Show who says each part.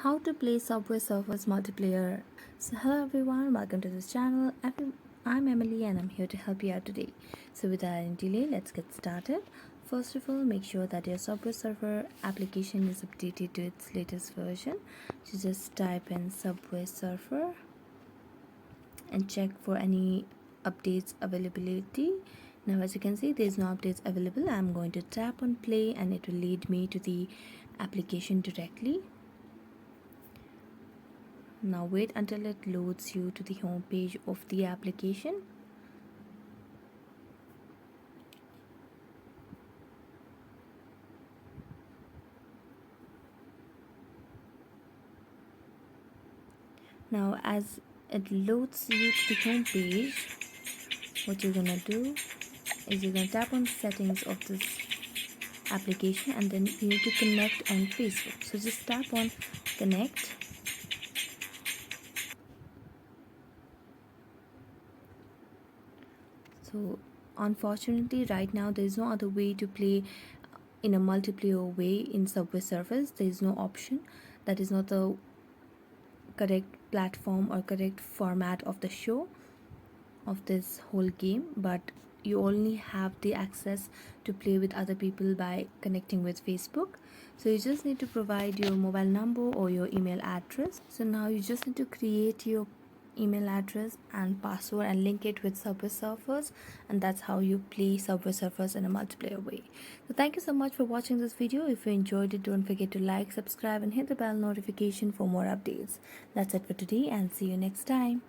Speaker 1: How to play Subway Surfers multiplayer. So hello everyone, welcome to this channel. I'm Emily and I'm here to help you out today. So without any delay, let's get started. First of all, make sure that your Subway Surfer application is updated to its latest version. So just type in Subway Surfer and check for any updates availability. Now as you can see, there is no updates available. I'm going to tap on play and it will lead me to the application directly. Now wait until it loads you to the home page of the application. Now as it loads you to the home page, what you're gonna do is you're gonna tap on settings of this application and then you need to connect on Facebook. So just tap on connect. So unfortunately right now there is no other way to play in a multiplayer way in Subway Surfers. There is no option. That is not the correct platform or correct format of the show of this whole game, but you only have the access to play with other people by connecting with Facebook. So you just need to provide your mobile number or your email address. So now you just need to create your email address and password and link it with Subway Surfers, and that's how you play Subway Surfers in a multiplayer way. So thank you so much for watching this video. If you enjoyed it, don't forget to like, subscribe and hit the bell notification for more updates. That's it for today and see you next time.